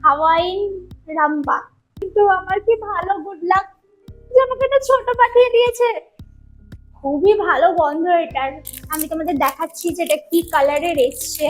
Hawaiian রাম্বা। কিন্তু আমার কি ভালো গুড লাক যে আমাকে একটা ছোট পাঠিয়ে দিয়েছে। খুবই ভালো গন্ধ এটার। আমি তোমাদের দেখাচ্ছি যে এটা কি কালারের এসছে।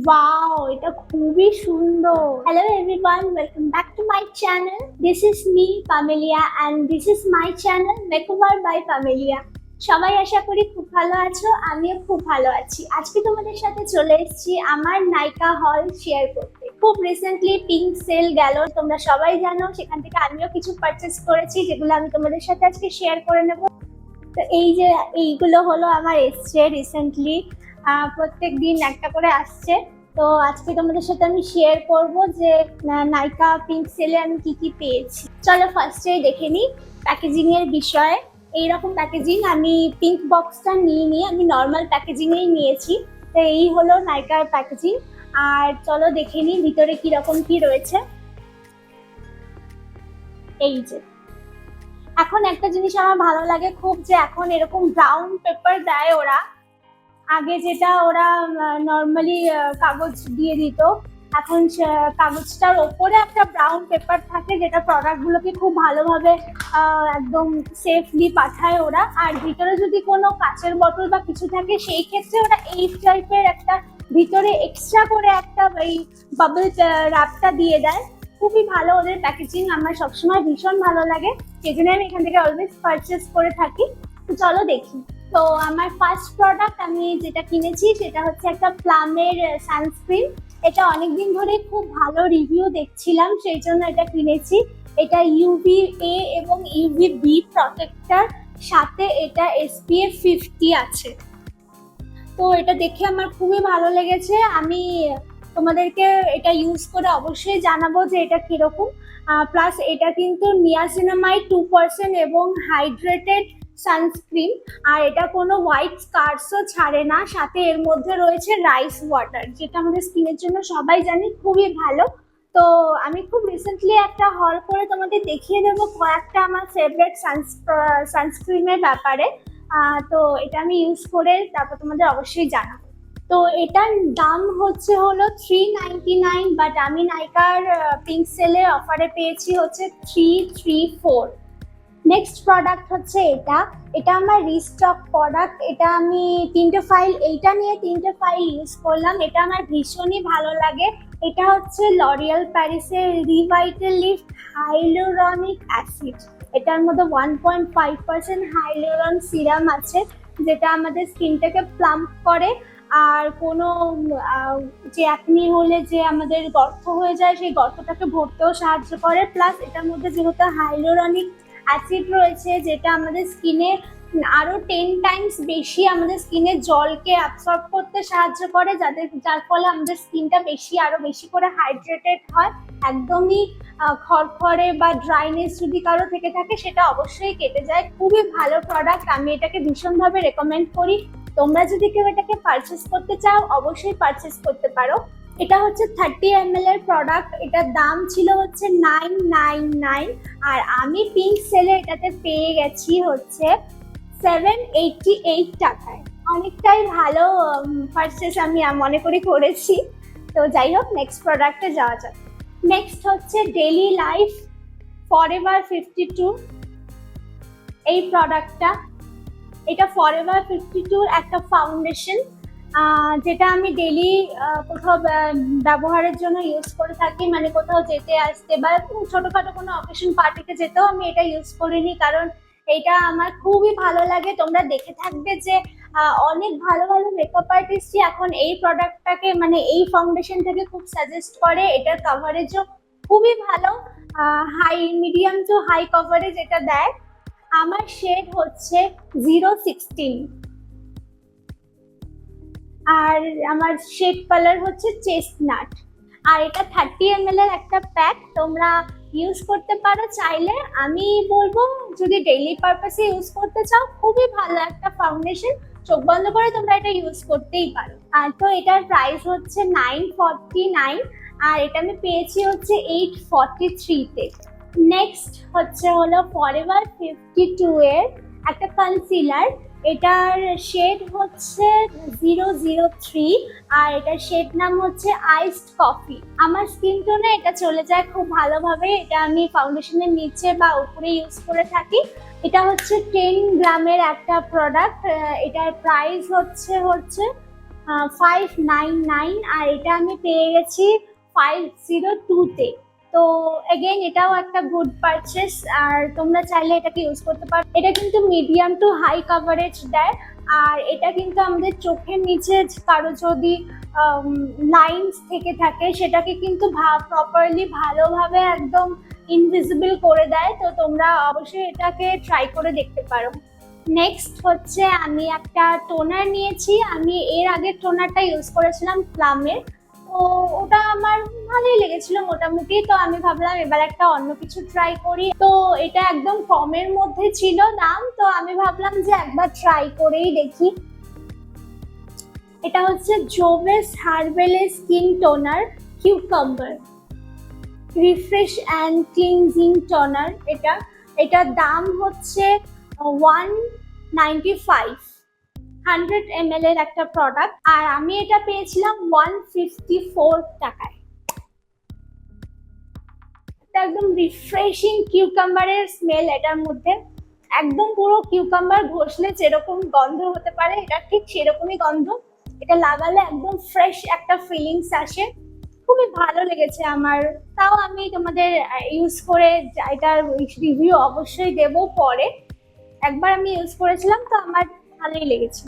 ওয়াও, এটা খুবই সুন্দর। Hello everyone, welcome back to my channel. This is me Pamelia and this is my channel makeover by Pamelia. সবাই আশা করি খুব ভালো আছো, আমিও খুব ভালো আছি। আজকে তোমাদের সাথে চলে এসেছি আমার নাইকা হল শেয়ার করতে। খুব রিসেন্টলি পিঙ্ক সেল গেল, তোমরা সবাই জানো। সেখান থেকে আমিও কিছু পারচেস করেছি, যেগুলো আমি তোমাদের সাথে আজকে শেয়ার করে নেবো। তো এই যে এইগুলো হলো আমার এসছে রিসেন্টলি, প্রত্যেক দিন একটা করে আসছে। তো আজকে তোমাদের সাথে আমি শেয়ার করব যে নাইকা পিঙ্ক সেলে আমি কি কি পেয়েছি। চলো ফার্স্টে দেখে নিই প্যাকেজিং এর বিষয়ে। এইরকম প্যাকেজিং, আমি পিঙ্ক বক্সটা নিয়ে আমি নর্মাল প্যাকেজিং এই নিয়েছি। তো এই হলো নাইকার প্যাকেজিং। আর চলো দেখে নিই ভিতরে কিরকম কি রয়েছে। এই যে এখন একটা জিনিস আমার ভালো লাগে খুব, যে এখন এরকম ব্রাউন পেপার দেয় ওরা। আগে যেটা ওরা নর্মালি কাগজ দিয়ে দিত, এখন কাগজটার ওপরে একটা ব্রাউন পেপার থাকে, যেটা প্রোডাক্ট গুলোকে খুব ভালোভাবে একদম সেফলি পাঠায় ওরা। আর ভিতরে যদি কোনো কাঁচের বোতল বা কিছু থাকে, সেই ক্ষেত্রে ওরা এই টাইপের একটা ভিতরে এক্সট্রা করে একটা এই বাবল র্যাপটা দিয়ে দেয়। খুবই ভালো ওদের প্যাকেজিং, আমার সবসময় ভীষণ ভালো লাগে, সেই জন্য আমি এখান থেকে অলওয়েজ পারচেস করে থাকি। তো চলো দেখি। তো আমার ফার্স্ট প্রোডাক্ট আমি যেটা কিনেছি সেটা হচ্ছে একটা প্লামের সানস্ক্রিন। এটা অনেকদিন ধরে খুব ভালো রিভিউ দেখছিলাম, সেই জন্য এটা কিনেছি। এটা UVA এবং UVB প্রটেক্টর, সাথে এটা SPF 50 আছে। তো এটা দেখে আমার খুবই ভালো লেগেছে। আমি তোমাদেরকে এটা ইউজ করে অবশ্যই জানাবো যে এটা কিরকম। প্লাস এটা কিন্তু নিয়াসিনামাইড 2% এবং হাইড্রেটেড সানস্ক্রিন। আর এটা কোনো হোয়াইট স্কার্সও ছাড়ে না, সাথে এর মধ্যে রয়েছে রাইস ওয়াটার, যেটা আমাদের স্কিনের জন্য সবাই জানি খুবই ভালো। তো আমি খুব রিসেন্টলি একটা হল করে তোমাদের দেখিয়ে দেবো কয়েকটা আমার ফেভারিট সানস্ক্রিনের ব্যাপারে। তো এটা আমি ইউজ করে তারপর তোমাদের অবশ্যই জানাবো। তো এটার দাম হলো 399, বাট আমি নাইকার পিঙ্ক সেলের অফারে পেয়েছি হচ্ছে 334। নেক্সট প্রোডাক্ট হচ্ছে এটা আমার রিস্টক প্রোডাক্ট। এটা আমি এইটা নিয়ে 3টে ফাইল ইউজ করলাম। এটা আমার ভীষণই ভালো লাগে। এটা হচ্ছে লরিয়াল প্যারিসের রিভাইটাল লিফট হাইলুরনিক অ্যাসিড। এটার মধ্যে 1.5% হাইলুরন সিরাম আছে, যেটা আমাদের স্কিনটাকে প্লাম্প করে। আর কোনো যে অ্যাকনি হলে যে আমাদের গর্ত হয়ে যায়, সেই গর্তটাকে ভরতেও সাহায্য করে। প্লাস এটার মধ্যে যেহেতু হাইলুরনিক অ্যাসিড রয়েছে, যেটা আমাদের স্কিনে আরো 10 টাইমস বেশি আমাদের স্কিনের জলকে অ্যাবসর্ব করতে সাহায্য করে, যার ফলে আমাদের স্কিনটা আরো বেশি করে হাইড্রেটেড হয়। একদমই খড়খড়ে বা ড্রাইনেস যদি কারো থেকে থাকে, সেটা অবশ্যই কেটে যায়। খুবই ভালো প্রোডাক্ট, আমি এটাকে ভীষণভাবে রেকমেন্ড করি। তোমরা যদি কেউ এটাকে পারচেস করতে চাও, অবশ্যই পারচেস করতে পারো। এটা হচ্ছে 30 ml এর প্রোডাক্ট। এটার দাম ছিল হচ্ছে 999, আর আমি পিঙ্ক সেলে এটাতে পেয়ে গেছি হচ্ছে 788 টাকায়। অনেকটাই ভালো পারচেস আমি মনে করি করেছি। তো যাই হোক, নেক্সট প্রোডাক্টে যাওয়া যাক। নেক্সট হচ্ছে ডেইলি লাইফ ফরএভার 52 এই প্রোডাক্টটা। এটা ফরএভার 52 একটা ফাউন্ডেশন, যেটা আমি ডেইলি কোথাও ব্যবহারের জন্য ইউজ করে থাকি। মানে কোথাও যেতে আসতে বা ছোটখাটো কোনো অকেশন পার্টিতে যেতেও আমি এটা ইউজ করিনি, কারণ এটা আমার খুবই ভালো লাগে। তোমরা দেখে থাকবে যে অনেক ভালো ভালো মেকআপ আর্টিস্টই এখন এই প্রোডাক্টটাকে, মানে এই ফাউন্ডেশন থেকে খুব সাজেস্ট করে। এটার কভারেজও খুবই ভালো, মিডিয়াম টু হাই কভারেজ এটা দেয়। আমার শেড হচ্ছে 016, আর আমার শেড কালার হচ্ছে চেস্টনাট। আর এটা 30 ml এর একটা প্যাক, তোমরা ইউজ করতে পারো চাইলে। আমি বলবো যদি ডেইলি পারপাসে ইউজ করতে চাও, খুবই ভালো একটা ফাউন্ডেশন, চোখ বন্ধ করে তোমরা এটা ইউজ করতেই পারো। আর তো এটার প্রাইস হচ্ছে 949, আর এটা আমি পেয়েছি হচ্ছে 843 তে। নেক্সট হলো ফরএভার 52 এর একটা কনসিলার। এটার শেড হচ্ছে 003 আর এটার শেড নাম হচ্ছে আইসড কফি। আমার স্কিন টোনে এটা চলে যায় খুব ভালোভাবে। এটা আমি ফাউন্ডেশনের নিচে বা উপরে ইউজ করে থাকি। এটা হচ্ছে 10 গ্রামের একটা প্রোডাক্ট। এটার প্রাইস হচ্ছে 599 আর এটা আমি পেয়ে গেছি 502-তে। তো এগেইন এটাও একটা গুড পারচেস আর তোমরা চাইলে এটাকে ইউজ করতে পারো। এটা কিন্তু মিডিয়াম টু হাই কভারেজ দেয় আর এটা কিন্তু আমাদের চোখের নিচে কারো যদি লাইন্স থেকে থাকে সেটাকে কিন্তু প্রপারলি ভালোভাবে একদম ইনভিজিবল করে দেয়। তো তোমরা অবশ্যই এটাকে ট্রাই করে দেখতে পারো। নেক্সট হচ্ছে আমি একটা টোনার নিয়েছি। আমি এর আগের টোনারটা ইউজ করেছিলাম প্লামের, তো ওটা আমার ভালোই লেগেছিল মোটামুটি। তো আমি ভাবলাম এবার একটা অন্য কিছু ট্রাই করি। তো এটা একদম কমের মধ্যে ছিল দাম, তো আমি ভাবলাম যে একবার ট্রাই করেই দেখি। এটা হচ্ছে Jovees herbal skin toner cucumber refresh and cleansing toner. এটার দাম হচ্ছে 195, 100 ml এর একটা প্রোডাক্ট আর আমি এটা পেয়েছিলাম 154 টাকায়। একদম রিফ্রেশিং কিউকাম্বারের স্মেল এটার মধ্যে, একদম পুরো কিউকাম্বার ঘষলে যেরকম গন্ধ হতে পারে এটা ঠিক সেরকমই গন্ধ। এটা লাগালে একদম ফ্রেশ একটা ফিলিংস আসে, খুবই ভালো লেগেছে আমার। তাও আমি তোমাদের ইউজ করে এটার রিভিউ অবশ্যই দেব পরে। একবার আমি ইউজ করেছিলাম তো আমার ভালোই লেগেছে।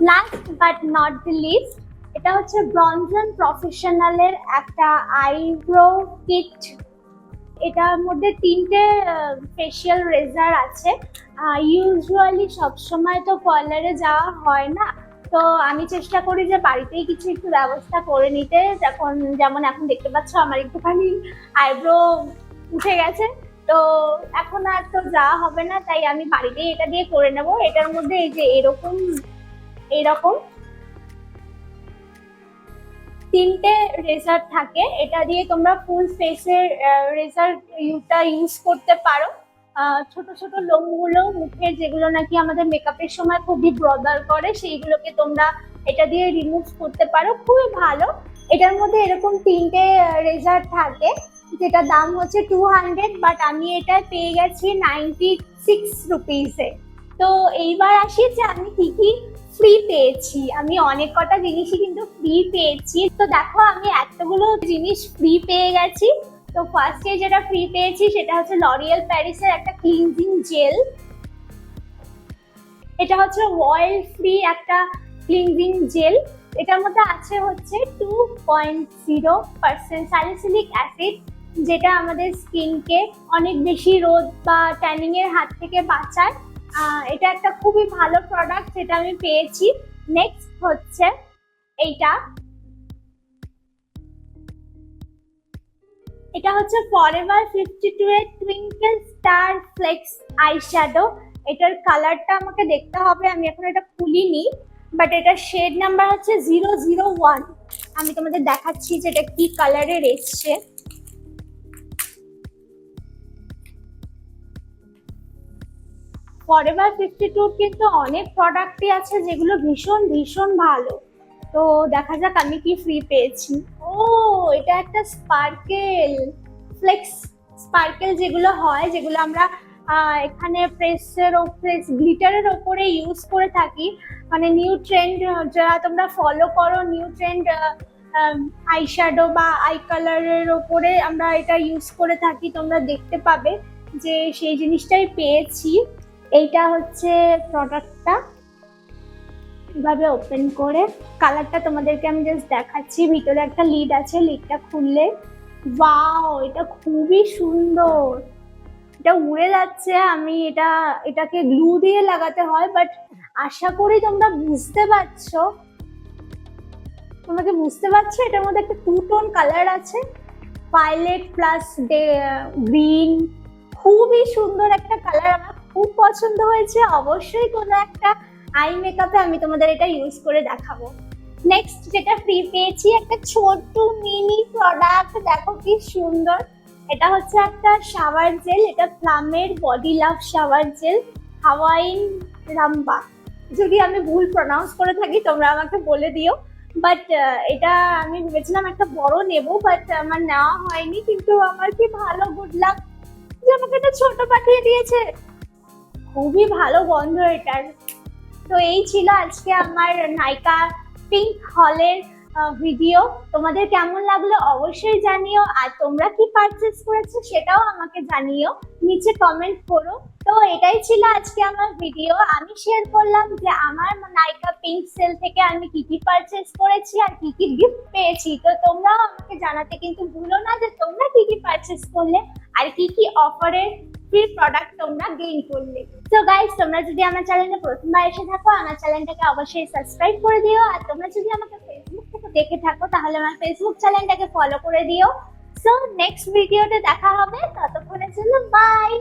Last but not the least, এটা হচ্ছে ব্রনজন প্রফেশনালের একটা আইব্রো কিট। এটার মধ্যে 3টে ফেশিয়াল রেজার আছে। ইউজুয়ালি সবসময় তো পার্লারে যাওয়া হয় না, তো আমি চেষ্টা করি যে বাড়িতেই কিছু একটু ব্যবস্থা করে নিতে। যেমন এখন দেখতে পাচ্ছ আমার একটুখানি আইব্রো উঠে গেছে, তো এখন আর তো যাওয়া হবে না, তাই আমি বাড়িতেই এটা দিয়ে করে নেব। এটার মধ্যে এই যে এরকম 3টে রেজার থাকে। এটা দিয়ে তোমরা ফুল ফেসের রেজারটা ইউজ করতে পারো। ছোট ছোট লোমগুলো মুখে যেগুলো নাকি আমাদের মেকআপের সময় খুবই ব্রদার করে সেইগুলোকে তোমরা এটা দিয়ে রিমুভ করতে পারো, খুবই ভালো। এটার মধ্যে এরকম 3টে রেজার থাকে যেটা দাম হচ্ছে 200, বাট আমি এটা পেয়ে গেছি 96 রুপিসে। তো এইবার আসি যে আমি কি কি ফ্রি পেয়েছি। আমি অনেক কটা জিনিসই কিন্তু ফ্রি পেয়েছি। তো দেখো আমি এতগুলো জিনিস ফ্রি পেয়ে গেছি। তো ফার্স্টে যেটা ফ্রি পেয়েছি সেটা হচ্ছে লরিয়াল প্যারিসের একটা ক্লিনজিং জেল। এটা হচ্ছে অয়েল ফ্রি একটা ক্লিনজিং জেল। এটার মধ্যে আছে হচ্ছে 2.0% স্যালিসিলিক অ্যাসিড, যেটা আমাদের স্কিনকে অনেক বেশি রোদ বা ট্যানিং এর হাত থেকে বাঁচায়। এটা একটা খুবই ভালো প্রোডাক্ট যেটা আমি পেয়েছি। নেক্সট হচ্ছে এটা হচ্ছে ফরএভার 52 এর টুইঙ্কেল স্টার ফ্লেক্স আইশ্যাডো। এটার কালারটা আমাকে দেখতে হবে, আমি এখন এটা খুলিনি, বাট এটার শেড নাম্বার হচ্ছে 001। আমি তোমাদের দেখাচ্ছি যে এটা কি কালারের এসছে। ফরএভার 52 কিন্তু অনেক প্রোডাক্টই আছে যেগুলো ভীষণ ভীষণ ভালো। তো দেখা যাক আমি কি ফ্রি পেয়েছি। ও, এটা একটা স্পার্কেল ফ্লেক্স স্পার্কেল, যেগুলো হয়, যেগুলো আমরা এখানে প্রেস গ্লিটারের ওপরে ইউজ করে থাকি। মানে নিউ ট্রেন্ড যারা তোমরা ফলো করো, নিউ ট্রেন্ড আইশ্যাডো বা আই কালারের ওপরে আমরা এটা ইউজ করে থাকি, তোমরা দেখতে পাবে যে সেই জিনিসটাই পেয়েছি। এইটা হচ্ছে প্রোডাক্টটা, এভাবে ওপেন করে কালারটা তোমাদেরকে আমি জাস্ট দেখাচ্ছি। ভিতরে একটা লিড আছে, লিডটা খুললে ওয়াও, এটা খুবই সুন্দর। এটা উড়ে যাচ্ছে। আমি এটাকে গ্লু দিয়ে লাগাতে হয়, বাট আশা করি তোমরা বুঝতে পারছো। এটার মধ্যে একটা 2 টোন কালার আছে, ভায়োলেট প্লাস গ্রিন। খুবই সুন্দর একটা কালার, আমার খুব পছন্দ হয়েছে। অবশ্যই কোনো একটা আই মেকআপে আমি তোমাদের এটা ইউজ করে দেখাবো। নেক্সট যেটা ফ্রি পেয়েছি, একটা ছোট্ট মিনি প্রোডাক্ট, দেখো কি সুন্দর। এটা হচ্ছে একটা শাওয়ার জেল। এটা প্লামের বডি লাভ শাওয়ার জেল হাওয়াইন রাম্বা। যদি আমি ভুল প্রনাউন্স করে থাকি তোমরা আমাকে বলে দিও। বাট এটা আমি ভেবেছিলাম একটা বড় নেব, বাট আমার নেওয়া হয়নি। কিন্তু আমার কি ভালো গুড লাক যে আমাকে একটা ছোট পাঠিয়ে দিয়েছে। খুবই ভালো গন্ধ এটার। তো এই ছিল আজকে আমার নাইকা পিঙ্ক হলের ভিডিও। তোমাদের কেমন লাগলো অবশ্যই জানিও, আর তোমরা কি পারচেস করেছো সেটাও আমাকে জানিও, নিচে কমেন্ট করো। তো এটাই ছিল আজকে আমার ভিডিও। আমি শেয়ার করলাম যে আমার নাইকা পিঙ্ক সেল থেকে আমি কি কি পারচেস করেছি আর কি কি গিফট পেয়েছি। তো তোমরাও আমাকে জানাতে কিন্তু ভুলো না যে তোমরা কি কি পারচেস করলে আর কি কি অফারের ফ্রি প্রোডাক্ট তোমরা গেইন করলে। তো গাইস, তোমরা যদি আমার চ্যানেলে প্রথমবার এসে থাকো আমার চ্যানেলটাকে অবশ্যই সাবস্ক্রাইব করে দিও। আর তোমরা যদি আমাকে ফেসবুক থেকে দেখে থাকো তাহলে আমার ফেসবুক চ্যানেলটাকে ফলো করে দিও। সো নেক্সট ভিডিওতে দেখা হবে, ততক্ষণের জন্য বাই।